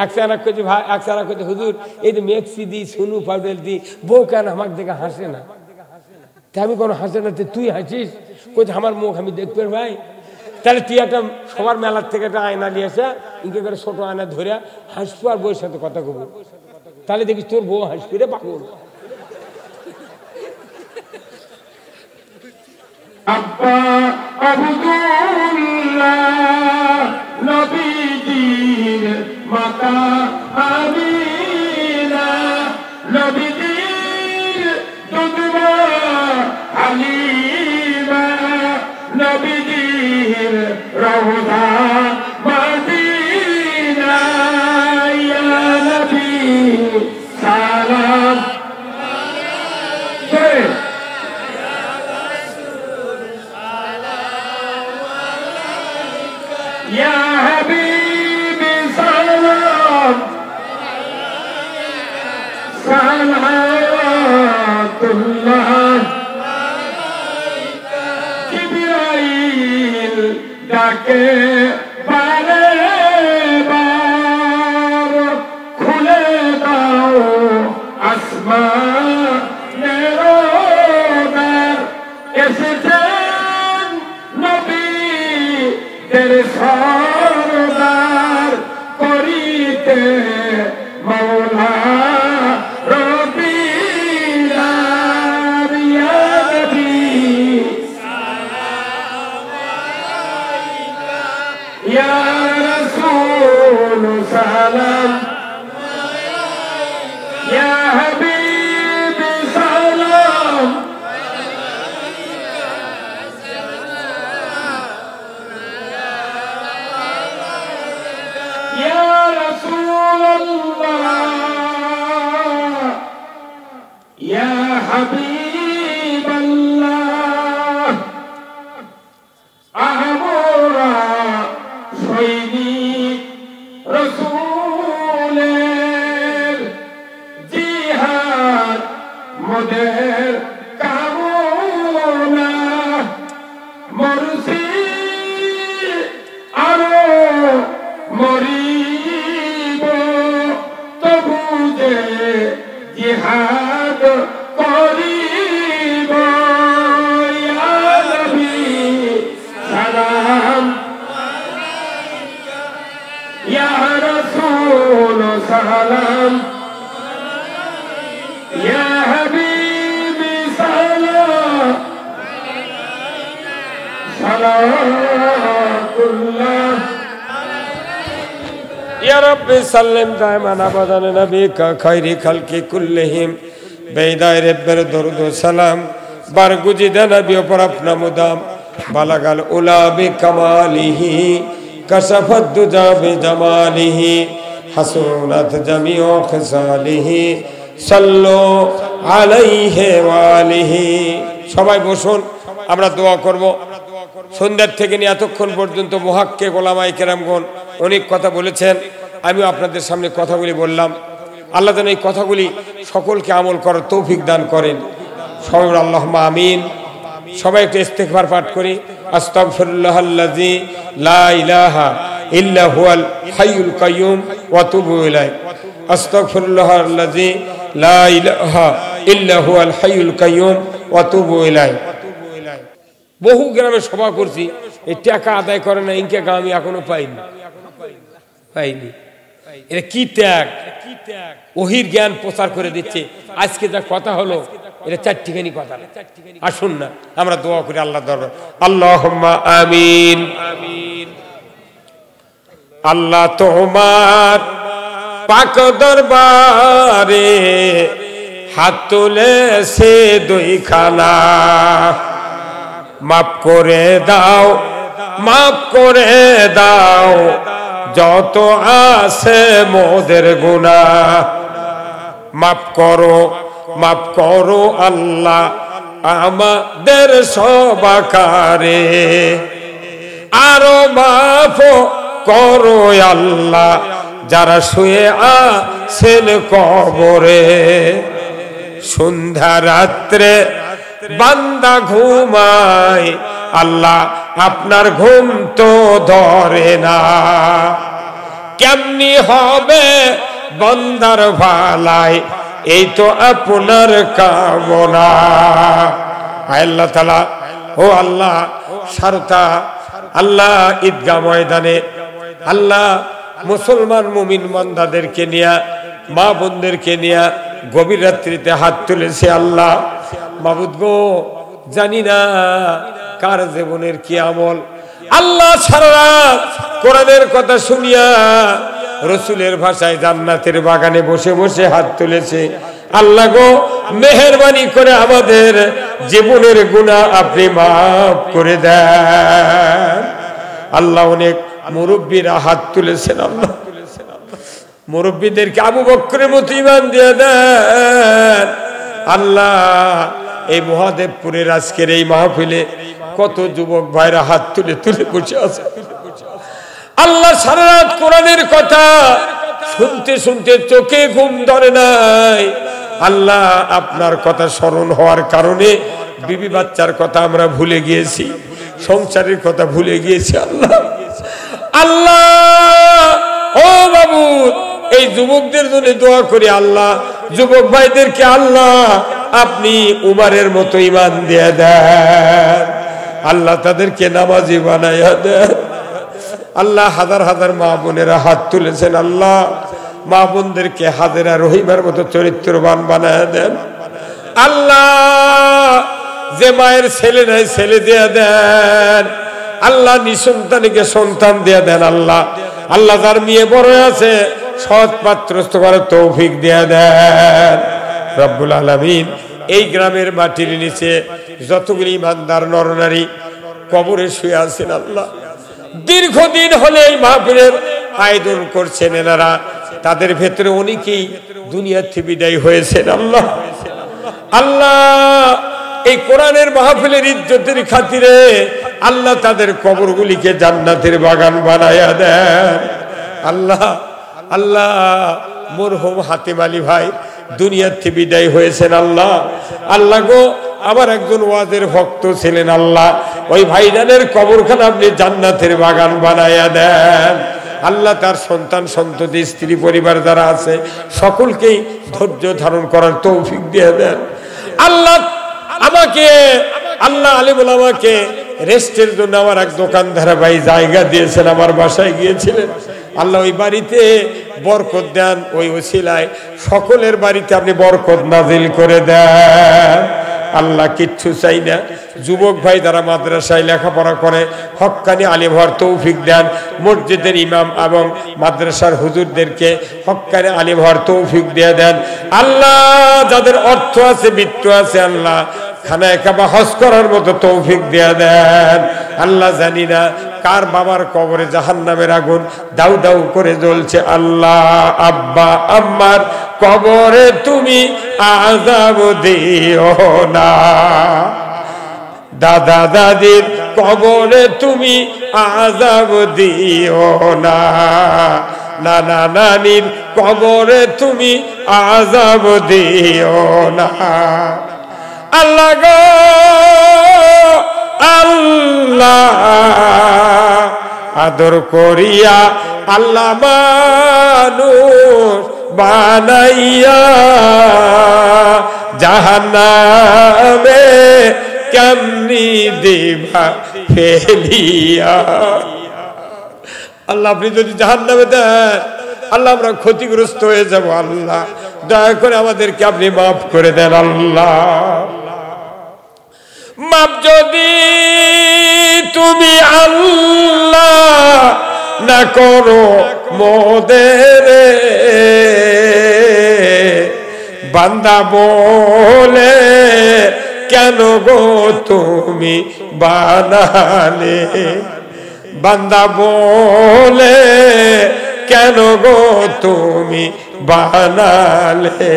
একসারা করছে ভাই, একসারা করছে হুজুর এই যে মেক্সি দি সোনু পাউডার দি বউ কেন আমাকে দেখে হাসে না? আমি কোনো হাসে না, তুই হাসিস? কোথায় আমার মুখ আমি দেখতে ভাই? তাহলে তুই একটা সবার মেলার থেকে একটা আয়না নিয়ে আসা, ইনকে করে ছোট আয়না ধরে হাসবো আর বউয়ের সাথে কথা কব, তাহলে দেখিস তোর বউ হাসবি রে পাগল। আব্বা আব্দুল্লাহ নবীজির মাতা আমিনা, নবীজির দুধমা হালিমা, নবীজির রওজা মদিনা, ইয়া নবী সালাম يا حبيبي سلام صلوات الله جبرائيل ডাকে বারে বার, খুলে দাও আসমানের দ্বার, এসেছেন নবী দের সরদার করিতে মৌলা রবিদার, ইয়া নবী ইয়া রাসূল সালাম, ইয়া হাবিবি সালাম, يا رسول الله يا حبيب الله, আমরা সৈনিক রসূলের, জিহাদ মোদের কামনা, মরছি আরো মরিব তবু যে জিহাদ করিব, ইয়া নবী সালাম, ইয়া রাসূল সালাম, ইয়া হাবিবি সালাম, সালাতুল্লাহ या रब्बी सल्लम दायमान अबदन नबी का खैरी खल्की कुल्लिहिम बेदाए रब्बर दरुद सलाम बरगुजिदा नबी पर अपना मुदाम बलगल उला बि कमालिही कशफत दुजा बि जमालिही हसूनत जमीओ खिसालिही सल्लो अलैहि वालिही। সবাই বসুন, আমরা দোয়া করব। সন্ধ্যার থেকে নিয়ে এতক্ষণ পর্যন্ত মুহাক্কিক ওলামায়ে কেরামগণ অনেক কথা বলেছেন। আমি আপনাদের সামনে কথাগুলি বললাম। আল্লাহ যেন এই কথাগুলি সকলকে আমল করার তৌফিক দান করেন। সবাই আল্লাহুম্মা আমিন। সবাই একটু ইস্তিগফার পাঠ করি। আস্তাগফিরুল্লাহাল্লাযী লা ইলাহা ইল্লা হুয়াল হাইয়ুল কাইয়্যুম ওয়া তুবু ইলাইহি। আস্তাগফিরুল্লাহাল্লাযী লা ইলাহা ইল্লা হুয়াল হাইয়ুল কাইয়্যুম ওয়া তুবু ইলাইহি। বহু গ্রামে সভা করছি, এই টাকা আদায় করে না ইনকে আমি এখনো পাইনি। এটা কি ত্যাগ! ওহির জ্ঞান প্রচার করে দিচ্ছে। আজকে যা কথা হলো এটা চারটিখানি কথা। আসুন না আমরা দোয়া করি আল্লাহ দরবার। আল্লাহুম্মা আমিন। আল্লাহ তোমার পাক দরবারে হাত তুলেছে দুইখানা, মাফ করে দাও, মাফ করে দাও যত আছে মোদের গুনাহ। মাফ করো, মাফ করো আল্লাহ আমাদের সবাকারে, আরো মাফ করো আল্লাহ যারা শুয়ে আছেন কবরে। সন্ধ্যা রাত্রে বান্দা ঘুমায়, আল্লাহ আপনার ঘুম তো ধরে না। কেমনি হবে বান্দার ভালাই, এই তো আপনার কামনা। আল্লাহ তাআলা, ও আল্লাহ সারতা আল্লাহ ঈদগাহ ময়দানে আল্লাহ মুসলমান মুমিন বান্দাদেরকে নিয়ে, মা বোনদেরকে নিয়ে গভীর রাত্রিতে হাত তুলেছে। আল্লাহ মাবুদ গো, জানি না কার জীবনের কি আমল। আল্লাহ সারা রাত কোরআনের কথা শুনিয়া রসুলের ভাষায় জান্নাতের বাগানে বসে বসে হাত তুলেছে। আল্লাহ গো, মেহেরবানি করে আমাদের জীবনের গুনাহ আপনি মাফ করে দেন। আল্লাহ অনেক মুরব্বীরা হাত তুলেছেন। আল্লাহ মুরব্বীদেরকে আবু বকরের মতো ঈমান দিয়ে দেন। আল্লাহ এই মহাদেবপুরের আজকের এই মাহফিলে কত যুবক ভাইরা হাত তুলে তুলে বসে আছে। আল্লাহ সারা রাত কোরআনের কথা শুনতে শুনতে চোখে ঘুম ধরে নাই। আল্লাহ আপনার কথা স্মরণ হওয়ার কারণে বিবি বাচ্চার কথা আমরা ভুলে গিয়েছি, সংসারের কথা ভুলে গিয়েছি। আল্লাহ আল্লাহ ও বাবু, এই যুবকদের জন্য দোয়া করি। আল্লাহ যুবক ভাইদেরকে আল্লাহ আপনি উমারের মতো ঈমান দিয়ে দেন। আল্লাহ তাদেরকে নামাজি বানাইয়া দেন। আল্লাহ হাজার হাজার মা বোনেরা হাত তুলেছেন। আল্লাহ মা বোনদেরকে হাজেরা রহিমার মতো চরিত্রবান বানাইয়া দেন। আল্লাহ যে মায়ের ছেলে নাই ছেলে দিয়ে দেন। আল্লাহ নিঃসন্তানীকে সন্তান দিয়ে দেন। আল্লাহ আল্লাহ যার মেয়ে বড় আছে সৎ পাত্রস্থ করার তৌফিক দিয়ে দেন রব্বুল আলামিন। এই গ্রামের মাটির নিচে যতগুলি ইমানদার নরনারী কবরে শুয়ে আছেন, আল্লাহ দীর্ঘদিন হলে এই মাহফিলের আয়োজন করছেন এনারা, তাদের ভেতরে অনেকেই দুনিয়া থেকে বিদায় হয়েছেন। আল্লাহ আল্লাহ এই কোরআনের মাহফিলের ইজ্জতের খাতিরে আল্লাহ তাদের কবরগুলিকে জান্নাতের বাগান বানায়া দেন। আল্লাহ আল্লাহ মরহুম হাতিম আলী ভাই দুনিয়া থেকে বিদায় হয়েছেন। আল্লাহ আল্লাহ গো, আমার একজন ওয়াজের ভক্ত ছিলেন। আল্লাহ ওই ভাইজানের কবরখানা আপনি জান্নাতের বাগান বানায়া দেন। আল্লাহ তার সন্তান সন্ততি স্ত্রী পরিবার যারা আছে সকলকেই ধৈর্য ধারণ করার তৌফিক দিয়ে দেন। আল্লাহ আমাকে আল্লাহ আলিমুল আমাকে রেস্টের জন্য আমার এক দোকানদার ভাই জায়গা দিয়েছেন, আমার বাসায় গিয়েছিলেন। আল্লাহ ওই বাড়িতে বরকত দেন, ওই ওসিলায় সকলের বাড়িতে আপনি বরকত নাজিল করে দেন। আল্লাহ কিচ্ছু চাই না, যুবক ভাই যারা মাদ্রাসায় লেখাপড়া করে হক্কানি আলিম হওয়ার তৌফিক দেন। মসজিদের ইমাম এবং মাদ্রাসার হুজুরদেরকে হক্কানি আলিম হওয়ার তৌফিক দিয়ে দেন। আল্লাহ যাদের অর্থ আছে বিত্ত আছে আল্লাহ খানায় কাবা হজ করার মতো তৌফিক দিয়ে দেন। আল্লাহ জানি না কার বাবার কবরে জাহান্নামের আগুন দাউ দাউ করে জ্বলছে। আল্লাহ আব্বা আম্মার কবরে তুমি আযাব দিও না, দাদা দাদির কবরে তুমি আযাব দিও না, নানা নানির কবরে তুমি আযাব দিও না। আল্লাহ গো আল্লাহ, আদর করিয়া আল্লাহ মানুষ বানাইয়া জাহান্নামে কেমনি দিবা ফেলিয়া। আল্লাহ আপনি যদি জাহান্নামে দেন আল্লাহ আমরা ক্ষতিগ্রস্ত হয়ে যাব। আল্লাহ দয়া করে আমাদেরকে আপনি মাফ করে দেন। আল্লাহ মাপ যদি তুমি আল্লাহ না করো মোদের বান্দা বলে কেন গো তুমি বানালে, বান্দা বলে কেন গো তুমি বানালে।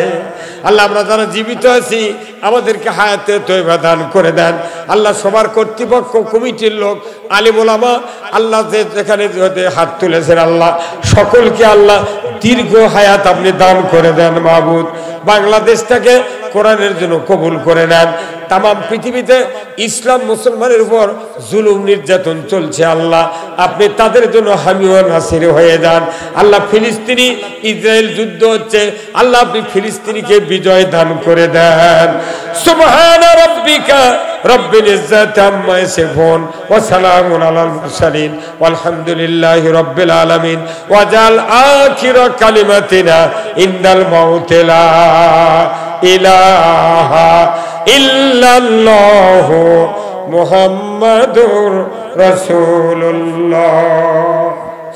আল্লাহ আমরা যারা জীবিত আছি আমাদেরকে হায়াতে তয়বা দান করে দেন। আল্লাহ সবার কর্তৃপক্ষ, কমিটির লোক, আলিম ওলামা আল্লাহ যেখানে হাত তুলেছেন আল্লাহ সকলকে আল্লাহ দীর্ঘ হায়াত আপনি দান করে দেন। মাবুদ বাংলাদেশটাকে কোরআনের জন্য কবুল করে নেন। তাম পৃথিবীতে ইসলাম মুসলমানের উপর জুলুম নির্যাতন চলছে আল্লাহ আপনি তাদের জন্য হামি ও নাসির হয়ে যান। আল্লাহ ফিলিস্তিনি ইসরায়েল যুদ্ধ হচ্ছে আল্লাহ আপনি ফিলিস্তিনিকে বিজয় দান করে দেন। সুবহান রাব্বিকা রব্বিল ইজ্জাতি আম্মা ইয়াসিফুন ওয়া সালামুন আলাল মুরসালিন ওয়ালহামদুলিল্লাহি রাব্বিল আলামিন ওয়াজাল আখির কালিমাতিনা ইনদাল মাউতি লা ইলাহা ইল্লাল্লাহু মুহাম্মাদুর রাসূলুল্লাহ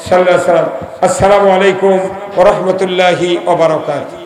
সাল্লাল্লাহু আলাইহি ওয়া সাল্লাম। আসসালামু আলাইকুম ওয়া রাহমাতুল্লাহি ওয়া বারাকাতুহু।